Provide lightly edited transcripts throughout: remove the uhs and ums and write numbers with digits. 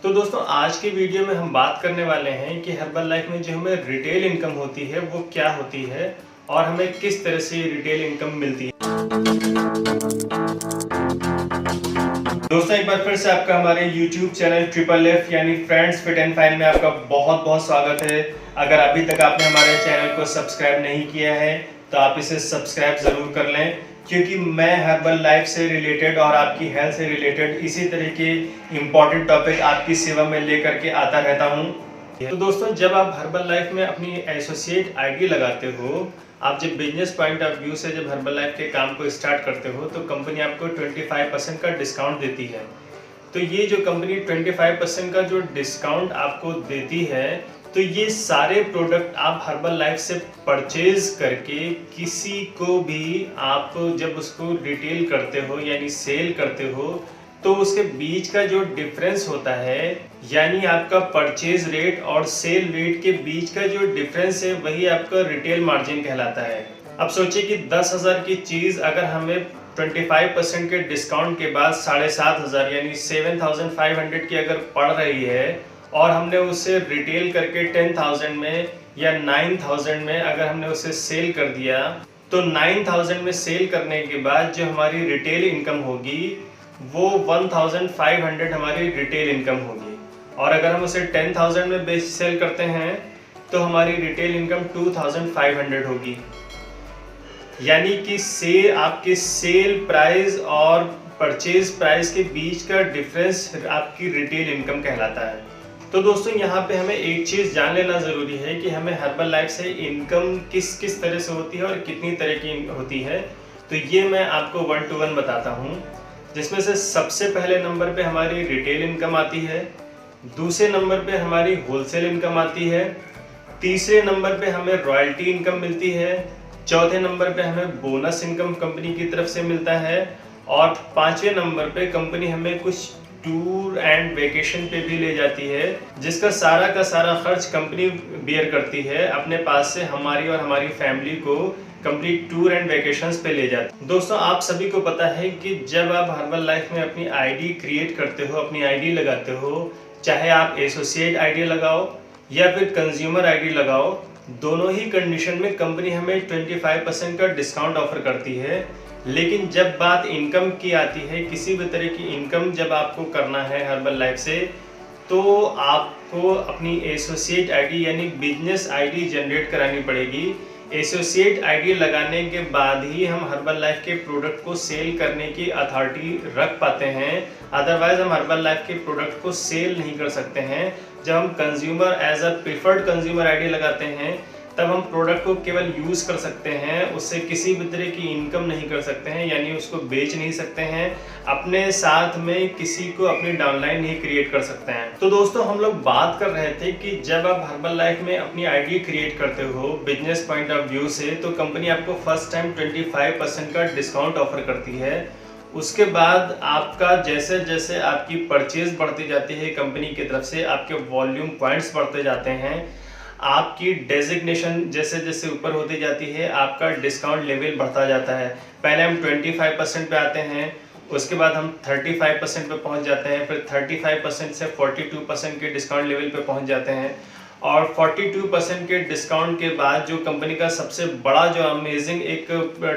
तो दोस्तों आज की वीडियो में हम बात करने वाले हैं कि हर्बल लाइफ में जो हमें रिटेल इनकम होती है वो क्या होती है और हमें किस तरह से रिटेल इनकम मिलती है। दोस्तों एक बार फिर से आपका हमारे YouTube चैनल ट्रिपल एफ यानी फ्रेंड्स फिट एंड फाइन में आपका बहुत बहुत स्वागत है। अगर अभी तक आपने हमारे चैनल को सब्सक्राइब नहीं किया है तो आप इसे सब्सक्राइब जरूर कर लें, क्योंकि मैं हर्बल लाइफ से रिलेटेड और आपकी हेल्थ से रिलेटेड इसी तरह के इम्पोर्टेंट टॉपिक आपकी सेवा में लेकर के आता रहता हूँ। तो दोस्तों जब आप हर्बल लाइफ में अपनी एसोसिएट आईडी लगाते हो, आप जब बिजनेस पॉइंट ऑफ व्यू से जब हर्बल लाइफ के काम को स्टार्ट करते हो तो कंपनी आपको 25% का डिस्काउंट देती है। तो ये जो कंपनी 25% का जो डिस्काउंट आपको देती है, तो ये सारे प्रोडक्ट आप हर्बल लाइफ से परचेज करके किसी को भी आप जब उसको रिटेल करते हो यानी सेल करते हो तो उसके बीच का जो डिफरेंस होता है यानी आपका परचेज रेट और सेल रेट के बीच का जो डिफरेंस है वही आपका रिटेल मार्जिन कहलाता है। अब सोचिए कि 10,000 की चीज़ अगर हमें 25% के डिस्काउंट के बाद 7,500 यानी 7,500 की अगर पड़ रही है और हमने उसे रिटेल करके 10,000 में या 9,000 में अगर हमने उसे सेल कर दिया, तो 9,000 में सेल करने के बाद जो हमारी रिटेल इनकम होगी वो 1,500 हमारी रिटेल इनकम होगी। और अगर हम उसे 10,000 में बेच सेल करते हैं तो हमारी रिटेल इनकम 2,500 होगी। यानी कि आपके सेल प्राइस और परचेज प्राइस के बीच का डिफरेंस आपकी रिटेल इनकम कहलाता है। तो दोस्तों यहाँ पे हमें एक चीज़ जान लेना ज़रूरी है कि हमें हर्बल लाइफ से इनकम किस तरह से होती है और कितनी तरह की होती है। तो ये मैं आपको 1 to 1 बताता हूँ, जिसमें से सबसे पहले नंबर पे हमारी रिटेल इनकम आती है, दूसरे नंबर पे हमारी होलसेल इनकम आती है, तीसरे नंबर पे हमें रॉयल्टी इनकम मिलती है, चौथे नंबर पे हमें बोनस इनकम कंपनी की तरफ से मिलता है और पाँचवें नंबर पे कंपनी हमें कुछ टूर एंड वेकेशन पे भी ले जाती है, जिसका सारा का सारा खर्च कंपनी बियर करती है अपने पास से हमारी और हमारी फैमिली को कंप्लीट टूर एंड वेकेशंस पे ले जाती है। दोस्तों आप सभी को पता है कि जब आप हर्बल लाइफ में अपनी आईडी क्रिएट करते हो, अपनी आईडी लगाते हो, चाहे आप एसोसिएट आईडी लगाओ या फिर कंज्यूमर आईडी लगाओ, दोनों ही कंडीशन में कंपनी हमें 25% का डिस्काउंट ऑफर करती है। लेकिन जब बात इनकम की आती है, किसी भी तरह की इनकम जब आपको करना है हर्बल लाइफ से, तो आपको अपनी एसोसिएट आईडी यानी बिजनेस आईडी जनरेट करानी पड़ेगी। एसोसिएट आईडी लगाने के बाद ही हम हर्बल लाइफ के प्रोडक्ट को सेल करने की अथॉरिटी रख पाते हैं, अदरवाइज हम हर्बल लाइफ के प्रोडक्ट को सेल नहीं कर सकते हैं। जब हम consumer as a preferred consumer ID लगाते हैं तब हम प्रोडक्ट को केवल यूज़ कर सकते हैं, उससे किसी भी तरह की इनकम नहीं कर सकते हैं, यानी उसको बेच नहीं सकते हैं, अपने साथ में किसी को अपनी डाउनलाइन नहीं क्रिएट कर सकते हैं। तो दोस्तों हम लोग बात कर रहे थे कि जब आप हर्बल लाइफ में अपनी आईडी क्रिएट करते हो बिजनेस पॉइंट ऑफ व्यू से, तो कंपनी आपको फर्स्ट टाइम 25% का डिस्काउंट ऑफर करती है। उसके बाद आपका जैसे जैसे आपकी परचेज बढ़ती जाती है कंपनी की तरफ से, आपके वॉल्यूम पॉइंट्स बढ़ते जाते हैं, आपकी डेजिग्नेशन जैसे जैसे ऊपर होती जाती है, आपका डिस्काउंट लेवल बढ़ता जाता है। पहले हम 25% पे आते हैं, उसके बाद हम 35% पे पहुंच जाते हैं, फिर 35% से 42% के डिस्काउंट लेवल पे पहुंच जाते हैं और 42% के डिस्काउंट के बाद जो कंपनी का सबसे बड़ा जो अमेजिंग एक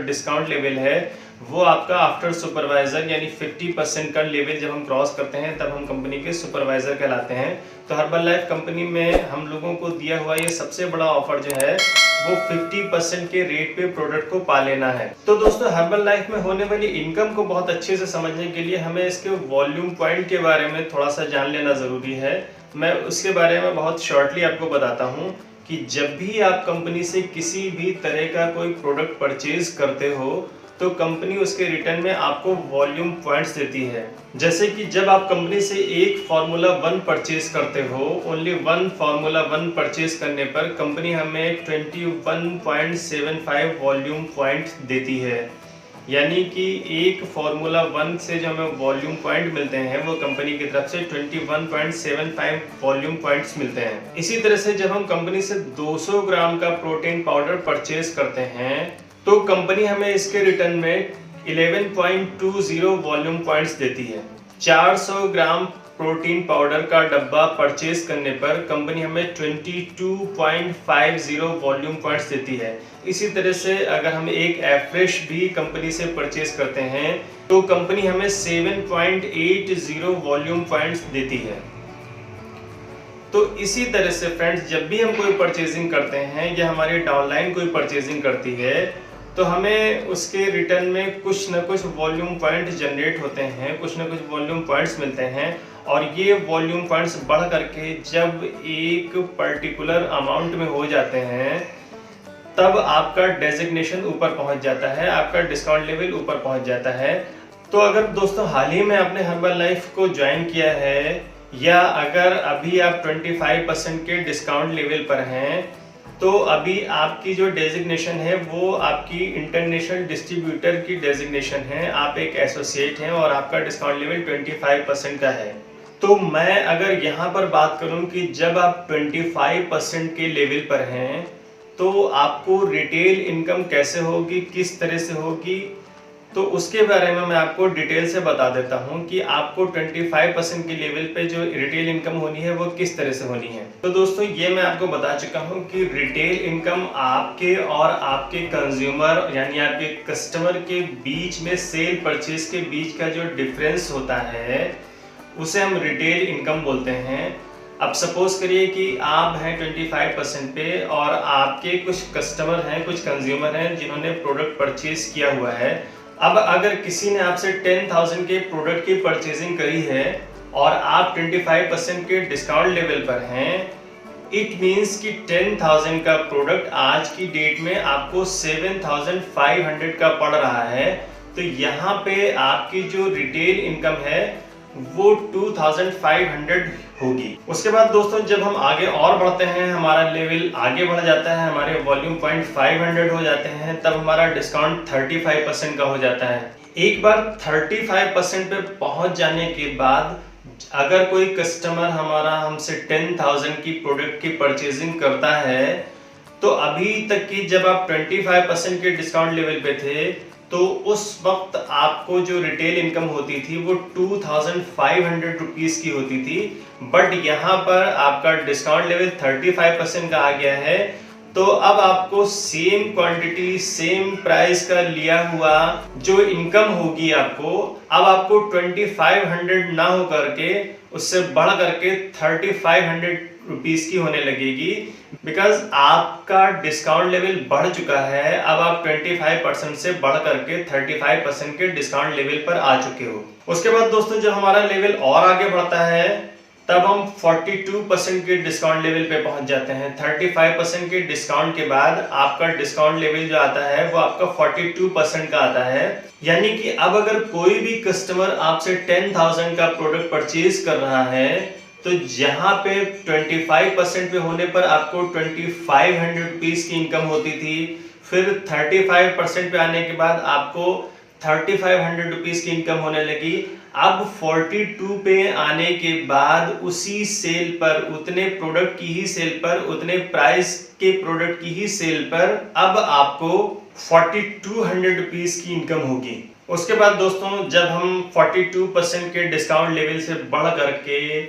डिस्काउंट लेवल है वो आपका आफ्टर सुपरवाइजर यानी 50% का लेवल जब हम क्रॉस करते हैं तब हम कंपनी के सुपरवाइजर कहलाते हैं। तो हर्बल लाइफ कंपनी में हम लोगों को दिया हुआ ये सबसे बड़ा ऑफर जो है वो 50% के रेट पे प्रोडक्ट को पा लेना है। तो दोस्तों हर्बल लाइफ में होने वाली इनकम को बहुत अच्छे से समझने के लिए हमें इसके वॉल्यूम पॉइंट के बारे में थोड़ा सा जान लेना ज़रूरी है। मैं उसके बारे में बहुत शॉर्टली आपको बताता हूँ कि जब भी आप कंपनी से किसी भी तरह का कोई प्रोडक्ट परचेज करते हो तो कंपनी उसके रिटर्न में आपको वॉल्यूम पॉइंट्स देती है। जैसे कि जब आप कंपनी से एक फार्मूला 1 परचेज करते हो, ओनली 1 फार्मूला 1 परचेज करने पर कंपनी हमें 21.75 वॉल्यूम पॉइंट्स देती है। यानी कि एक फार्मूला 1 से जो हमें वॉल्यूम पॉइंट मिलते हैं वो कंपनी की तरफ से 21.75 वॉल्यूम पॉइंट्स मिलते हैं। इसी तरह से जब हम कंपनी से 200 ग्राम का प्रोटीन पाउडर परचेज करते हैं तो कंपनी हमें इसके रिटर्न में 11.20 वॉल्यूम पॉइंट्स देती है। 400 ग्राम प्रोटीन पाउडर का डब्बा परचेज करने पर कंपनी हमें 22.50 वॉल्यूम पॉइंट्स देती है। इसी तरह से अगर हम एक एफ्रेश भी कंपनी से परचेज करते हैं तो कंपनी हमें 7.80 वॉल्यूम पॉइंट्स देती है। तो इसी तरह से फ्रेंड्स, जब भी हम कोई परचेजिंग करते हैं या हमारी डाउनलाइन कोई परचेजिंग करती है तो हमें उसके रिटर्न में कुछ ना कुछ वॉल्यूम पॉइंट जनरेट होते हैं, कुछ ना कुछ वॉल्यूम पॉइंट्स मिलते हैं और ये वॉल्यूम पॉइंट्स बढ़ करके जब एक पर्टिकुलर अमाउंट में हो जाते हैं तब आपका डेजिग्नेशन ऊपर पहुंच जाता है, आपका डिस्काउंट लेवल ऊपर पहुंच जाता है। तो अगर दोस्तों हाल ही में आपने हर्बल लाइफ को ज्वाइन किया है या अगर अभी आप 25% के डिस्काउंट लेवल पर हैं तो अभी आपकी जो डेजिग्नेशन है वो आपकी इंटरनेशनल डिस्ट्रीब्यूटर की डेजिग्नेशन है, आप एक एसोसिएट हैं और आपका डिस्काउंट लेवल 25% का है। तो मैं अगर यहाँ पर बात करूँ कि जब आप 25% के लेवल पर हैं तो आपको रिटेल इनकम कैसे होगी, किस तरह से होगी, तो उसके बारे में मैं आपको डिटेल से बता देता हूं कि आपको 25% के लेवल पे जो रिटेल इनकम होनी है वो किस तरह से होनी है। तो दोस्तों ये मैं आपको बता चुका हूं कि रिटेल इनकम आपके और आपके कंज्यूमर यानी आपके कस्टमर के बीच में सेल परचेज के बीच का जो डिफरेंस होता है उसे हम रिटेल इनकम बोलते हैं। अब सपोज करिए कि आप हैं 25% पे और आपके कुछ कस्टमर हैं, कुछ कंज्यूमर हैं जिन्होंने प्रोडक्ट परचेज किया हुआ है। अब अगर किसी ने आपसे 10,000 के प्रोडक्ट की परचेजिंग करी है और आप 25% के डिस्काउंट लेवल पर हैं, इट मींस कि 10,000 का प्रोडक्ट आज की डेट में आपको 7,500 का पड़ रहा है। तो यहाँ पे आपकी जो रिटेल इनकम है वो 2,500 होगी। उसके बाद दोस्तों जब हम आगे और बढ़ते हैं, हमारा लेवल आगे बढ़ जाता है, हमारे वॉल्यूम पॉइंट 500 हो जाते हैं, तब हमारा डिस्काउंट 35% का हो जाता है। एक बार 35% पे पहुंच जाने के बाद अगर कोई कस्टमर हमारा हमसे 10,000 की प्रोडक्ट की परचेजिंग करता है तो अभी तक की जब आप 25% के डिस्काउंट लेवल पे थे तो उस वक्त आपको जो रिटेल इनकम होती थी वो 2,500 रुपीस की होती थी। बट यहाँ पर आपका डिस्काउंट लेवल 35% का आ गया है तो अब आपको सेम क्वांटिटी सेम प्राइस का लिया हुआ जो इनकम होगी आपको, अब आपको 2,500 ना हो करके उससे बढ़ करके 3,500 रुपीस की होने लगेगी। बिकॉज आपका डिस्काउंट लेवल बढ़ चुका है, अब आप 25% से बढ़ करके 35% के डिस्काउंट लेवल पर आ चुके हो। उसके बाद दोस्तों जब हमारा लेवल और आगे बढ़ता है तब हम 42% के डिस्काउंट लेवल पे पहुंच जाते हैं। 35% के डिस्काउंट के बाद आपका डिस्काउंट लेवल जो आता है वो आपका 42% का आता है। यानी कि अब अगर कोई भी कस्टमर आपसे 10,000 का प्रोडक्ट परचेज कर रहा है तो जहां पे 25% पे होने पर आपको 2,500 रुपीस की इनकम होती थी, फिर 35% पे आने के बाद आपको 3,500 रुपीस की इनकम होने लगी। अब 42 पे आने के बाद उसी सेल पर, उतने प्रोडक्ट की ही सेल पर, उतने प्राइस के प्रोडक्ट की ही सेल पर अब आपको 4,200 रुपीस की इनकम होगी। उसके बाद दोस्तों जब हम 42% के डिस्काउंट लेवल से बढ़ करके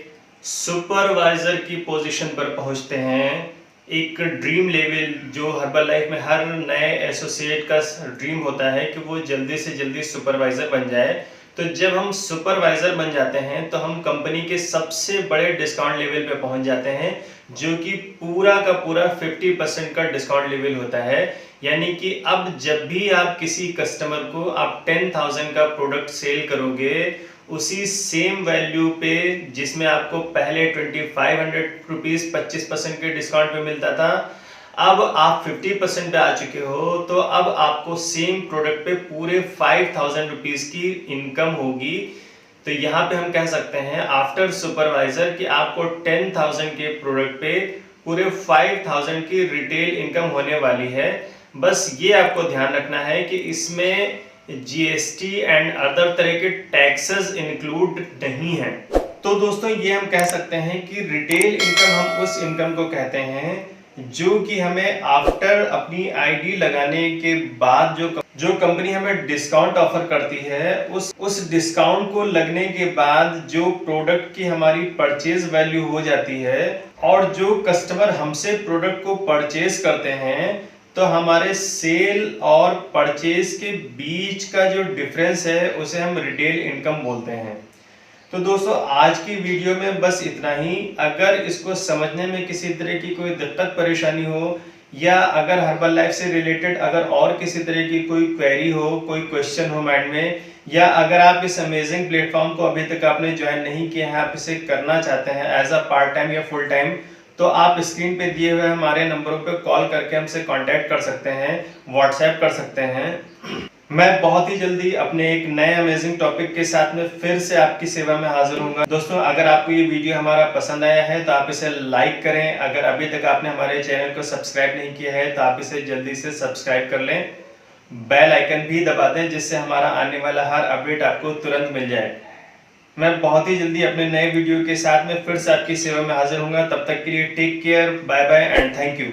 सुपरवाइजर की पोजीशन पर पहुंचते हैं, एक ड्रीम लेवल जो हर्बल लाइफ में हर नए एसोसिएट का ड्रीम होता है कि वो जल्दी से जल्दी सुपरवाइजर बन जाए। तो जब हम सुपरवाइजर बन जाते हैं तो हम कंपनी के सबसे बड़े डिस्काउंट लेवल पे पहुंच जाते हैं जो कि पूरा का पूरा 50% का डिस्काउंट लेवल होता है। यानी कि अब जब भी आप किसी कस्टमर को आप 10,000 का प्रोडक्ट सेल करोगे उसी सेम वैल्यू पे जिसमें आपको पहले 2,500 रुपीस 25% के डिस्काउंट पे मिलता था, अब आप 50% पे आ चुके हो तो अब आपको सेम प्रोडक्ट पे पूरे 5,000 रुपीस की इनकम होगी। तो यहाँ पे हम कह सकते हैं आफ्टर सुपरवाइजर कि आपको 10,000 के प्रोडक्ट पे पूरे 5,000 की रिटेल इनकम होने वाली है। बस ये आपको ध्यान रखना है कि इसमें जीएसटी एंड अदर तरह के टैक्सेस इंक्लूड नहीं है। तो दोस्तों ये हम कह सकते हैं कि रिटेल इनकम हम उस इनकम को कहते हैं जो कि हमें आफ्टर अपनी आईडी लगाने के बाद जो जो कंपनी हमें डिस्काउंट ऑफर करती है उस डिस्काउंट को लगने के बाद जो प्रोडक्ट की हमारी परचेज वैल्यू हो जाती है और जो कस्टमर हमसे प्रोडक्ट को परचेज करते हैं तो हमारे सेल और परचेज के बीच का जो डिफरेंस है उसे हम रिटेल इनकम बोलते हैं। तो दोस्तों आज की वीडियो में बस इतना ही। अगर इसको समझने में किसी तरह की कोई दिक्कत परेशानी हो या अगर हर्बल लाइफ से रिलेटेड अगर और किसी तरह की कोई क्वेरी हो, कोई क्वेश्चन हो माइंड में, या अगर आप इस अमेजिंग प्लेटफॉर्म को अभी तक आपने ज्वाइन नहीं किया है, आप इसे करना चाहते हैं एज अ पार्ट टाइम या फुल टाइम, तो आप स्क्रीन पे दिए हुए हमारे नंबरों पे कॉल करके हमसे कांटेक्ट कर सकते हैं, व्हाट्सएप कर सकते हैं। मैं बहुत ही जल्दी अपने एक नए अमेजिंग टॉपिक के साथ में फिर से आपकी सेवा में हाजिर होऊंगा। दोस्तों अगर आपको ये वीडियो हमारा पसंद आया है तो आप इसे लाइक करें। अगर अभी तक आपने हमारे चैनल को सब्सक्राइब नहीं किया है तो आप इसे जल्दी से सब्सक्राइब कर लें, बेल आइकन भी दबा दें जिससे हमारा आने वाला हर अपडेट आपको तुरंत मिल जाए। मैं बहुत ही जल्दी अपने नए वीडियो के साथ में फिर से आपकी सेवा में हाजिर होऊंगा। तब तक के लिए take care, bye bye and thank you.